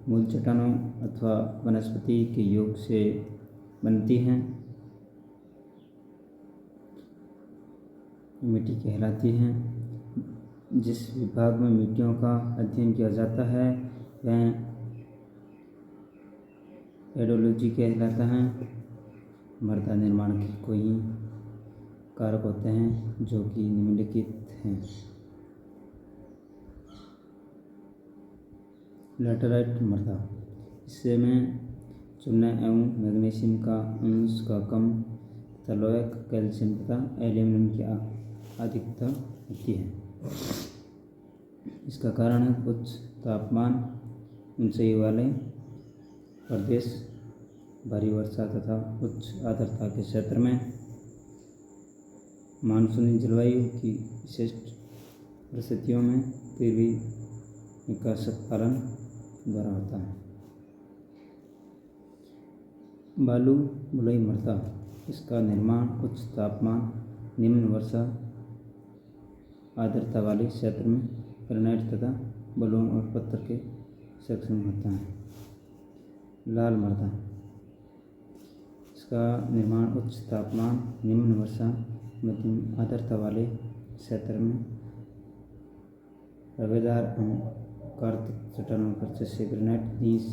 मूल चट्टानों अथवा वनस्पति के योग से बनती हैं। मिट्टी कहलाती हैं। जिस विभाग में मिट्टियों का अध्ययन किया जाता है वह पेडोलॉजी कहलाता है। मृदा निर्माण के कोई कारक होते हैं जो कि निम्नलिखित हैं। लैटेराइट मृदा, इससे में चूना एवं मैग्नीशियम का अंश का कम तथा लोहे, कैल्शियम तथा एल्यूमिनियम की अधिकता होती है। इसका कारण है उच्च तापमान, ऊंचाई वाले प्रदेश, भारी वर्षा तथा उच्च आर्द्रता के क्षेत्र में मानसूनी जलवायु की विशिष्ट परिस्थितियों में पूर्वी निकासक पालन द्वारा होता है। बालू बलुई मृदा, इसका निर्माण उच्च तापमान, निम्न वर्षा, आर्द्रता वाले क्षेत्र में ग्रेनाइट तथा बालुओं और पत्थर के सेक्शन में होता है। लाल मृदा, इसका निर्माण उच्च तापमान, निम्न वर्षा, मध्यम आर्द्रता वाले क्षेत्र में रवेदार एवं कार्तिक चट्टानों पर जैसे ग्रेनाइट, नीस,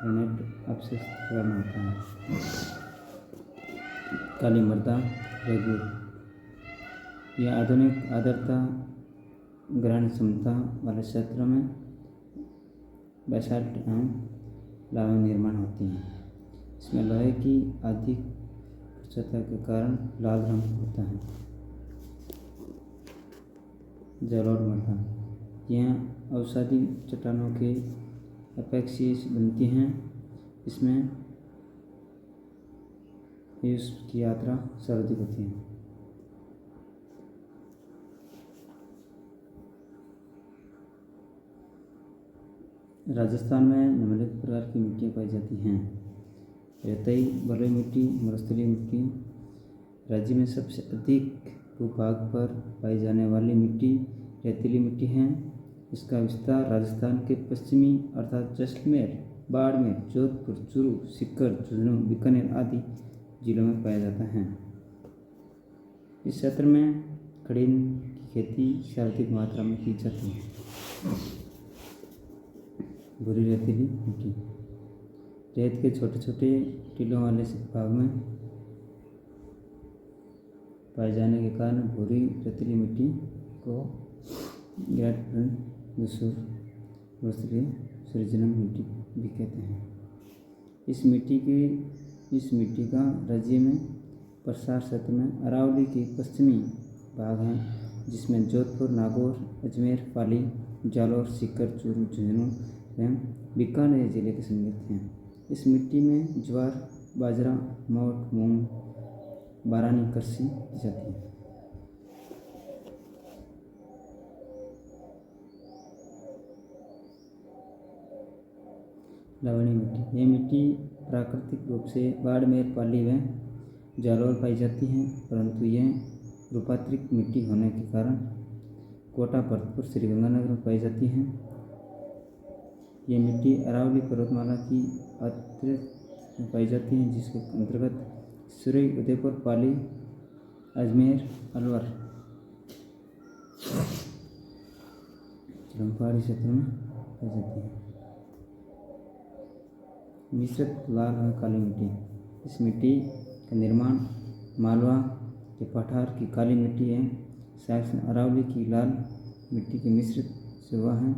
ग्रेनाइट अपशिष्ट कारण होता है। काली मृदा रेगुर, यह आधुनिक आर्द्रता ग्रहण क्षमता वाले क्षेत्रों में बेसाल्ट एवं लावा निर्माण होती हैं। इसमें लोहे की अधिक प्रचुरता के कारण लाल रंग होता है। जलोढ़ मृदा, यह औषधि चट्टानों के अपेक्षी बनती हैं। इसमें वाष्प की यात्रा सर्वाधिक होती है। राजस्थान में निम्नलिखित प्रकार की मिट्टियाँ पाई जाती हैं। रेतीली बलुई मिट्टी, मरुस्थलीय मिट्टी। राज्य में सबसे अधिक भूभाग पर पाई जाने वाली मिट्टी रेतीली मिट्टी है। इसका विस्तार राजस्थान के पश्चिमी अर्थात जैसलमेर, बाड़मेर, जोधपुर, चूरू, सीकर, झुंझुनू, बीकानेर आदि जिलों में पाया जाता है। इस क्षेत्र में खड़ीन की खेती सर्वाधिक मात्रा में की जाती है। भूरी रेतीली मिट्टी, रेत के छोटे छोटे टीलों वाले भाग में पाए जाने के कारण भूरी रेतीली मिट्टी को सृजनम मिट्टी भी कहते हैं। इस मिट्टी का राज्य में प्रसार क्षेत्र में अरावली के पश्चिमी भाग है, जिसमें जोधपुर, नागौर, अजमेर, पाली, जालौर, सीकर, चूरू, झुंझुनू एवं बीकानेर जिले के सम्मिलित हैं। इस मिट्टी में ज्वार, बाजरा, मोठ, मूंग, बारानी कृषि की जाती है। लवणी मिट्टी, यह मिट्टी प्राकृतिक रूप से बाड़मेर, पाली व जालौर पाई जाती है, परंतु यह रूपांतरित मिट्टी होने के कारण कोटा, भरतपुर, श्रीगंगानगर में पाई जाती है। यह मिट्टी अरावली पर्वतमाला की अतिरिक्त में पाई जाती है, जिसके अंतर्गत सुरई, उदयपुर, पाली, अजमेर, अलवर, पहाड़ी क्षेत्र में पाई जाती है। मिश्रित लाल व काली मिट्टी, इस मिट्टी का निर्माण मालवा के पठार की काली मिट्टी है। साक्ष्य अरावली की लाल मिट्टी के मिश्रित से हुआ है,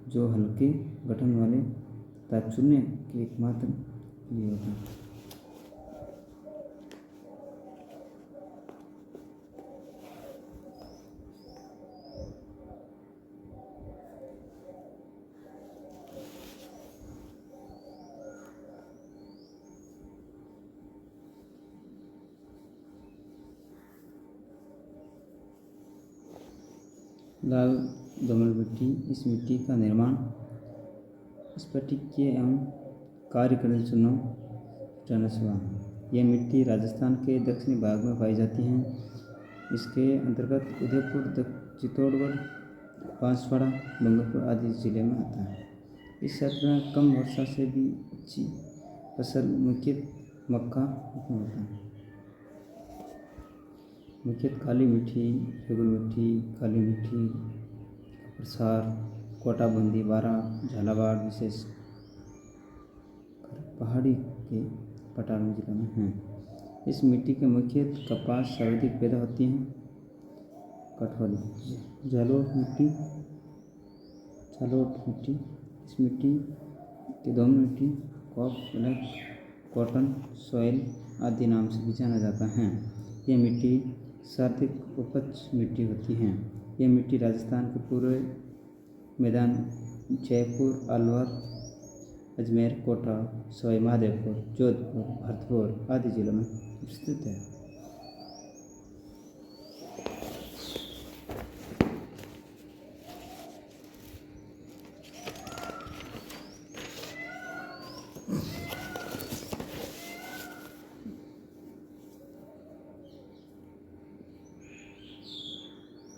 जो हल्के गठन वाले तथा चूने के एकमात्र लिए होता है। लाल दोमल मिट्टी, इस मिट्टी का निर्माण स्फटिकीय एवं कार्यकरण चूनों से हुआ है। यह मिट्टी राजस्थान के दक्षिणी भाग में पाई जाती है। इसके अंतर्गत उदयपुर, चित्तौड़गढ़, बांसवाड़ा, डूंगरपुर आदि जिले में आता है। इस क्षेत्र में कम वर्षा से भी अच्छी फसल मुख्यतः मक्का होता है। मुख्यतः काली मिट्टी, रेगुल मिट्टी, काली मिट्टी, प्रसार, कोटा बूंदी, बारा, झालावाड़ विशेष पहाड़ी के पठारी जिलों में हैं। इस मिट्टी के मुख्यतः कपास सर्वाधिक पैदा होती हैं। कठौली जालोट मिट्टी, इस मिट्टी के दोमट मिट्टी, कॉप ब्लैक, कॉटन सॉइल आदि नाम से भी जाना जाता है। यह मिट्टी सर्वाधिक उपज मिट्टी होती है। यह मिट्टी राजस्थान के पूरे मैदान जयपुर, अलवर, अजमेर, कोटा, सवाई माधोपुर, जोधपुर, भरतपुर आदि जिलों में स्थित है।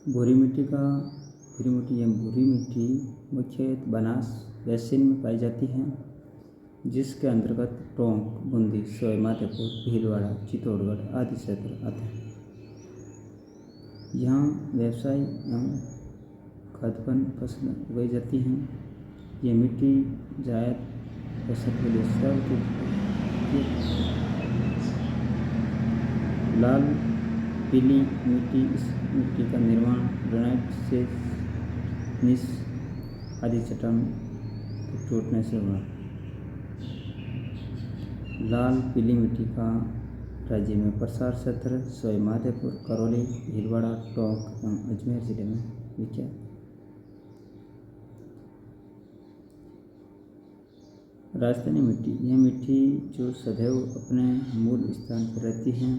भूरी मिट्टी मुख्यतः बनास बेसिन में पाई जाती है, जिसके अंतर्गत टोंक, बूंदी, सवाई माधोपुर, भीलवाड़ा, चित्तौड़गढ़ आदि क्षेत्र आते हैं। यहाँ व्यवसाय एवं खाद्यान्न फसलें उगाई जाती हैं। ये मिट्टी जायद फसल के लिए लाल पीली मिट्टी, इस मिट्टी का निर्माण ग्रेनाइट से नीस आदि चट्टान के टूटने से हुआ। लाल पीली मिट्टी का राज्य में प्रसार क्षेत्र सवाई माधोपुर, करौली, भीलवाड़ा, टोंक एवं अजमेर जिले में विख्यात। राजस्थानी मिट्टी, यह मिट्टी जो सदैव अपने मूल स्थान पर रहती है।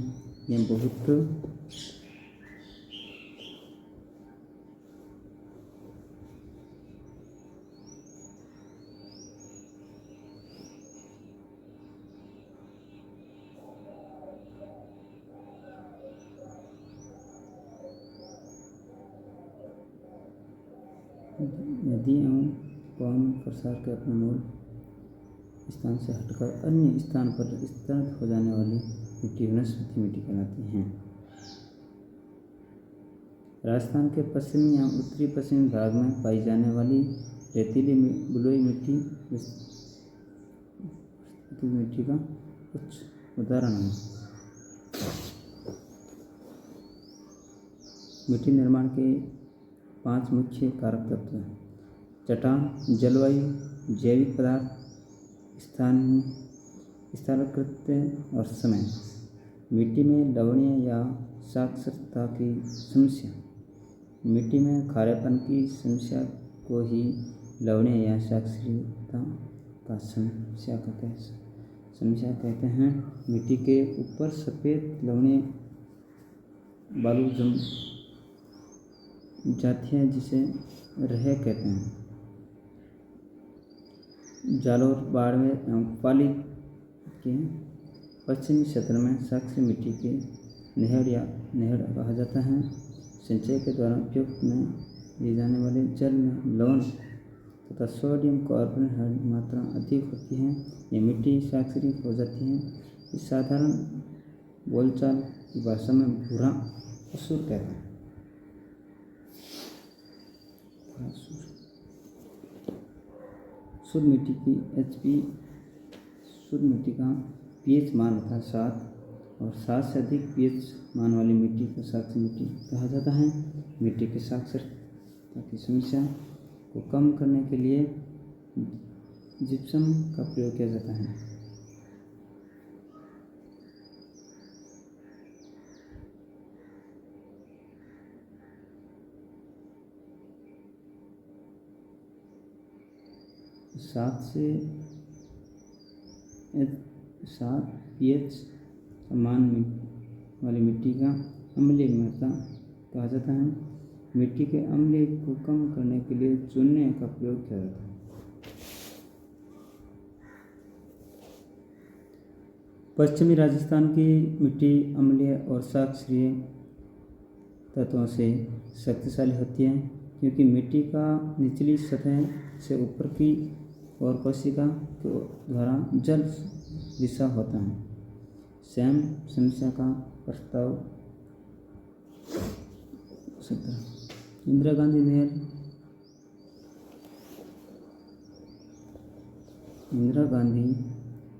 यह बहुत नदी एवं पवन प्रसार के अपने मूल स्थान से हटकर अन्य स्थान पर स्थित हो जाने वाली मिट्टी वनस्पति मिट्टी कहलाती हैं। राजस्थान के पश्चिमी एवं उत्तरी पश्चिमी भाग में पाई जाने वाली रेतीली बलुई मिट्टी का कुछ उदाहरण हैं। मिट्टी निर्माण के 5 मुख्य कारक तत्व हैं: चट्टान, जलवायु, जैविक पदार्थ, स्थानाकृत्य और समय। मिट्टी में लवणीय या साक्षरता की समस्या। मिट्टी में खारेपन की समस्या को ही लवणीय या साक्षरता का समस्या कहते हैं। मिट्टी के ऊपर सफ़ेद लवणीय बालू जम जाती है, जिसे रह कहते हैं। जालोर, बाड़मेर एवं पाली के पश्चिमी क्षेत्र में साक्षी मिट्टी के नेहड़ कहा जाता है। सिंचाई के दौरान उपयोग में लिए जाने वाले जल में लवण तथा सोडियम कार्बोनेट की मात्रा अधिक होती है। ये मिट्टी साक्षरी हो जाती है। इस साधारण बोलचाल की भाषा में भूरा असूर कहते हैं। शुद्ध मिट्टी की शुद्ध मिट्टी का पीएच मान होता है 7 और 7 से अधिक पीएच मान वाली मिट्टी को साक्षी मिट्टी कहा जाता है। मिट्टी की साक्षरता की समस्या को कम करने के लिए जिप्सम का प्रयोग किया जाता है। सात पीएच मान वाली मिट्टी का अम्लीय मात्रा कहा जाता है। मिट्टी के अम्लीय को कम करने के लिए चूने का प्रयोग किया जाता है। पश्चिमी राजस्थान की मिट्टी अम्लीय और क्षारीय तत्वों से शक्तिशाली होती है, क्योंकि मिट्टी का निचली सतह से ऊपर की और कोशिका के द्वारा जल रिसाव होता है। सैम समस्या का प्रस्ताव 17 इंदिरा गांधी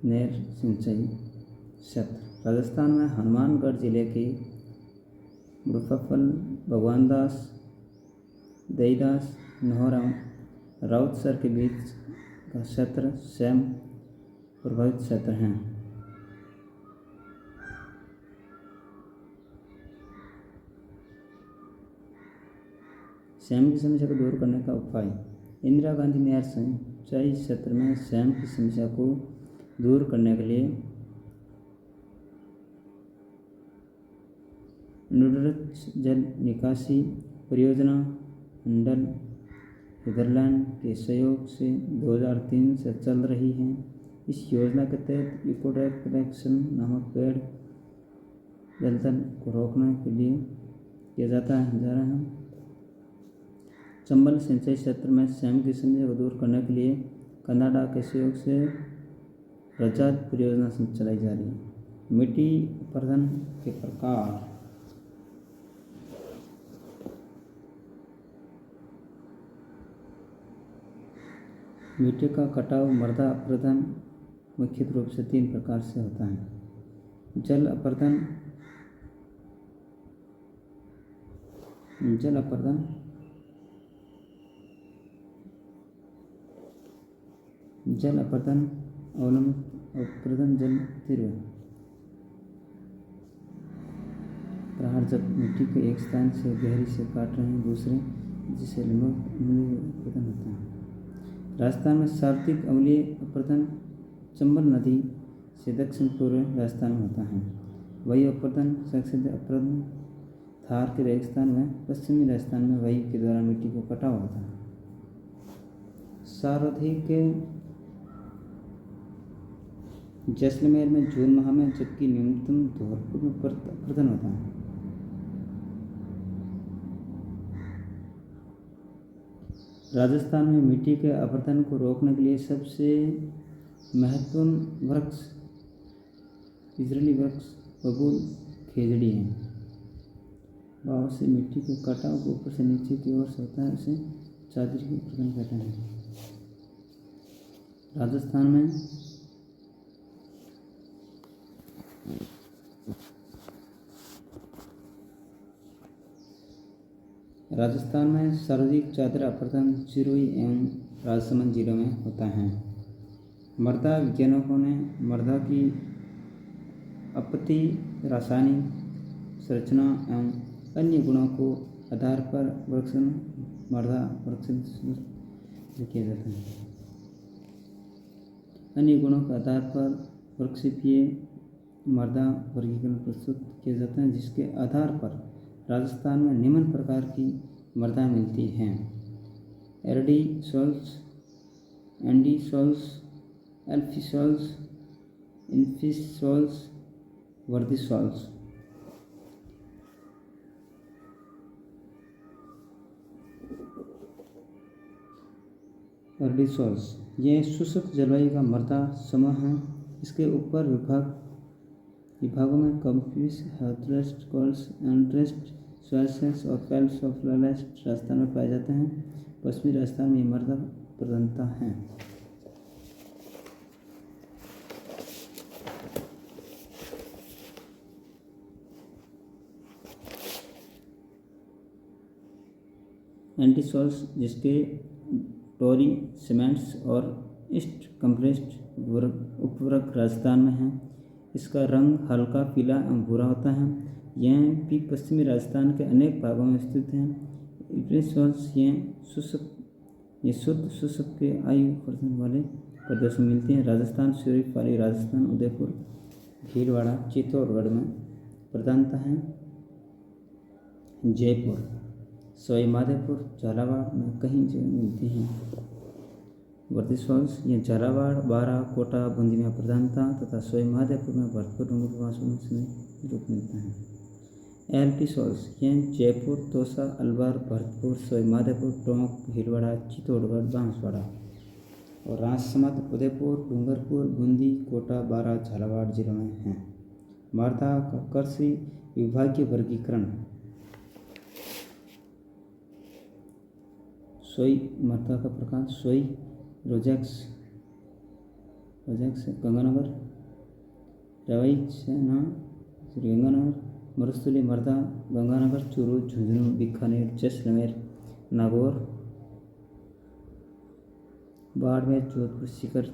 नहर सिंचाई क्षेत्र राजस्थान में हनुमानगढ़ जिले के मुजफ्फरपुर, भगवानदास, दईदास, नहर राउतसर के बीच का क्षेत्र सैम प्रभावित क्षेत्र हैं। सैम की समस्या को दूर करने का उपाय। इंदिरा गांधी नहर सिंचाई क्षेत्र में सैम की समस्या को दूर करने के लिए नुडरच जल निकासी परियोजना मंडल नीदरलैंड के सहयोग से 2003 से चल रही है। इस योजना के तहत इकोडेक प्लेक्सन नामक पेड़ जलतल को रोकने के लिए किया जा रहा है। चंबल सिंचाई क्षेत्र में सैम की समस्या को दूर करने के लिए कनाडा के सहयोग से रजात परियोजना चलाई जा रही है। मिट्टी अपरदन के प्रकार। मिट्टी का कटाव मृदा अपरदन मुख्य रूप से 3 प्रकार से होता है। जल अपरदन अवलंबित अपरदन जल तीव्र प्रहार जब मिट्टी के एक स्थान से गहरी से काट रहे हैं दूसरे जिससे अपरदन होता है। राजस्थान में सर्वाधिक अम्लीय अपरदन चंबल नदी से दक्षिण पूर्व राजस्थान में होता है। वही अपरदन सक्रिय अपरदन थार के रेगिस्तान में पश्चिमी राजस्थान में वही के द्वारा मिट्टी को कटाव होता है। सर्वाधिक जैसलमेर में जून माह में जबकि न्यूनतम धौलपुर में अपरदन होता है। राजस्थान में मिट्टी के अपरदन को रोकने के लिए सबसे महत्वपूर्ण वृक्ष इजरायली वृक्ष बबूल खेजड़ी है। भाव से मिट्टी के कटाव को ऊपर से नीचे की ओर से होता है, उसे चादरी की अपरदन कहते हैं। राजस्थान में सर्वाधिक चादर अपरदन सिरोही एवं राजसमंद जिलों में होता है। मृदा वैज्ञानिकों ने मृदा की अपत्ति रासायनिक संरचना एवं अन्य गुणों को आधार पर मृदा वर्गीकरण किया जाता है। अन्य गुणों के आधार पर वृक्षीय मृदा वर्गीकरण प्रस्तुत किया जाता है, जिसके आधार पर राजस्थान में निम्न प्रकार की मृदा मिलती हैं। Aridisols, andisols, alfisols, inceptisols, vertisols. Aridisols यह शुष्क जलवायु का मृदा समूह है। इसके ऊपर विभागों में कम्पिस, हाथरेस्ट, कोल्स, एंड्रेस्ट, सॉल्सेस और पेल्स ऑफ लैलेस्ट राजस्थान में पाए जाते हैं। पश्चिमी राजस्थान में मृदा प्रधानता है। एंटीसॉल्स जिसके टोरी, सीमेंट्स और ईस्ट कंप्रेस्ड उपवर्ग राजस्थान में है। इसका रंग हल्का पीला एवं भूरा होता है। यह भी पश्चिमी राजस्थान के अनेक भागों में स्थित है। एंटीसॉल्स ये शुद्ध शुष्क के आयु प्रदर्शन वाले प्रदेशों में मिलती हैं। राजस्थान, सिरोही, पाली, राजस्थान, उदयपुर, भीलवाड़ा, चित्तौड़गढ़ में प्रधानता है। जयपुर, सवाई माधोपुर, झालावाड़ में कहीं जगह मिलती हैं। वर्दी सॉल्स ये झालावाड़, बारा, कोटा, बूंदी में प्रधानता तथा सवाई माधोपुर में भरतपुर में रूप मिलता है। एलपी सॉल्स ये जयपुर, तोसा, अलवर, भरतपुर, सवाई माधोपुर, टोंक, भीलवाड़ा, चित्तौड़गढ़, बांसवाड़ा और राजसमंद, उदयपुर, डूंगरपुर, बूंदी, कोटा, बारां, झालावाड़ जिलों में हैं। मृदा का कृषि विभागीय वर्गीकरण। सोई मृदा का प्रकार सोई, रोजेक्स गंगानगर, रवैचना गंगानगर, मरुस्थलीय मृदा गंगानगर, चूरू, झुंझुनू, बीकानेर, जैसलमेर, नागौर, बाड़मेर, जोधपुर, सीकर,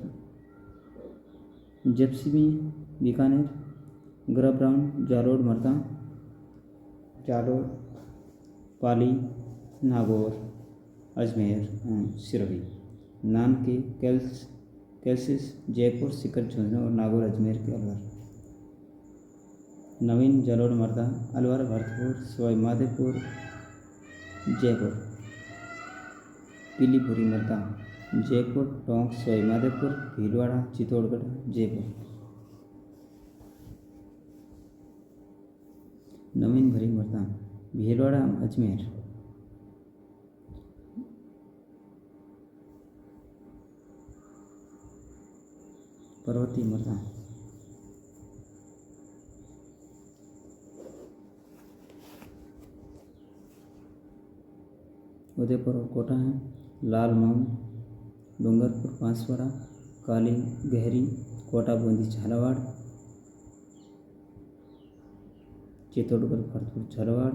जैसलमेर, बीकानेर, ग्रह ब्राउन, जालोर मृदा, जालोर, पाली, नागौर, अजमेर एवं सिरोही। नानके, कैसिस, जयपुर, सीकर, झुंझुनू और नागौर अजमेर के अलवर। नवीन, जालोर मृदा, अलवर, भरतपुर, सवाई माधोपुर, जयपुर। पीलीभूरी मृदा, जयपुर, टोंक, सवाई माधोपुर, भीलवाड़ा, चित्तौड़गढ़, जयपुर। नवीन भरी मृदा, भीलवाड़ा, अजमेर। पर्वतीय मृदा, उदयपुर और कोटा है। लाल माउंट, डूंगरपुर, बांसवाड़ा, काली, गहरी, कोटा, बूंदी, झालावाड़, चित्तौड़गढ़, भरतपुर, झालावाड़,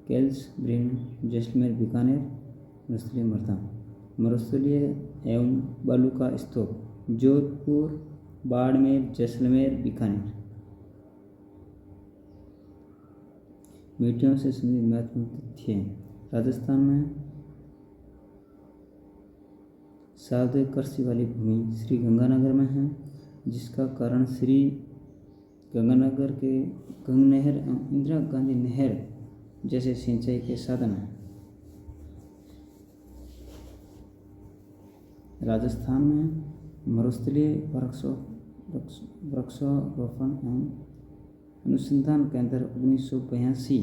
केल्स, ब्रिन, जैसलमेर, बीकानेर। मरुस्थलीय मृदा, मरुस्थलीय एवं बालू का स्तूप, जोधपुर, बाड़मेर, जैसलमेर, बीकानेर। मिट्टियों से संबंधित महत्वपूर्ण तथ्य। राजस्थान में सार्वजनिक कृषि वाली भूमि श्री गंगानगर में है, जिसका कारण श्री गंगानगर के गंग नहर एवं इंदिरा गांधी नहर जैसे सिंचाई के साधन हैं। राजस्थान में मरुस्थलीय वृक्षारोपण एवं अनुसंधान केंद्र 1982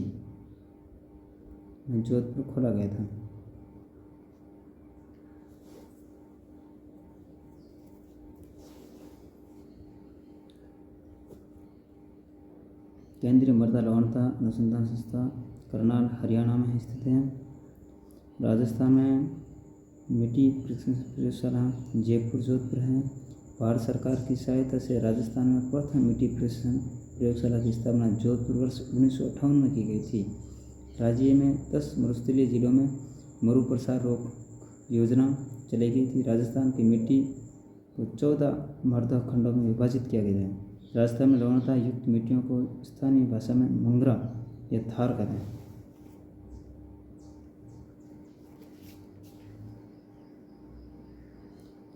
में जोधपुर खोला गया था। केंद्रीय मृदा लवणता अनुसंधान संस्था करनाल, हरियाणा में स्थित है। राजस्थान में मिट्टी परीक्षण प्रयोगशाला जयपुर, जोधपुर है। भारत सरकार की सहायता से राजस्थान में प्रथम मिट्टी परीक्षण प्रयोगशाला की स्थापना जोधपुर वर्ष 1958 में की गई थी। राज्य में 10 मरुस्थलीय जिलों में मरुप्रसार रोक योजना चलाई गई थी। राजस्थान की मिट्टी को 14 मृदा खंडों में विभाजित किया गया है। राजस्थान में लवणता युक्त मिट्टियों को स्थानीय भाषा में मंगरा या थार कहते हैं।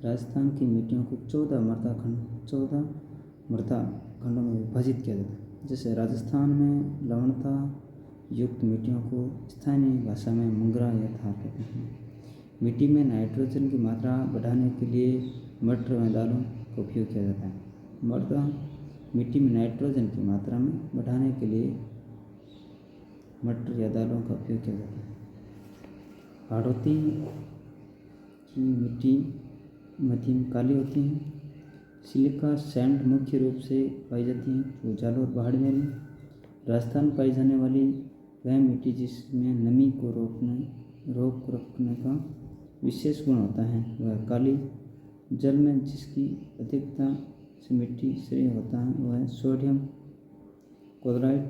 राजस्थान की मिट्टियों को 14 मृदा खंडों में विभाजित किया जाता है। जैसे राजस्थान में लवणता युक्त मिट्टियों को स्थानीय भाषा में मंगरा या थार कहते हैं। मिट्टी में नाइट्रोजन की मात्रा बढ़ाने के लिए मटर व दालों का उपयोग किया जाता है। मृदा मिट्टी में नाइट्रोजन की मात्रा में बढ़ाने के लिए मटर या दालों का उपयोग किया जाता है। हाड़ौती की मिट्टी मध्यम काली होती हैं। सिलिका सैंड मुख्य रूप से पाई जाती हैं, जो जालोर बाड़मेर में। राजस्थान पाई जाने वाली वह मिट्टी जिसमें नमी को रोक रखने का विशेष गुण होता है वह काली। जल में जिसकी अधिकता से मिट्टी श्रेय होता है वह सोडियम क्लोराइड।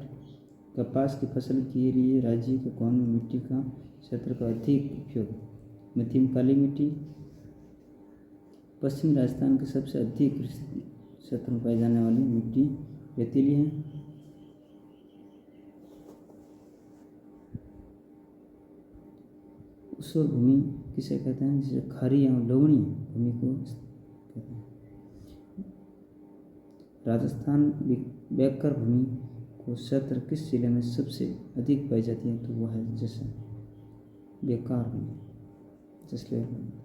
कपास की फसल के लिए राज्य के कोन में मिट्टी का क्षेत्र का अधिक उपयोग। मध्यम काली मिट्टी पश्चिमी राजस्थान के सबसे अधिक क्षेत्र में पाई जाने वाली मिट्टी रेतीली है। ऊसर भूमि किसे कहते हैं, जिसे खारी या लवणीय भूमि को कहते हैं। राजस्थान बेकार भूमि को क्षेत्र किस जिले में सबसे अधिक पाई जाती है, तो वह है जैसे बेकार भूमि, जैसलमेर।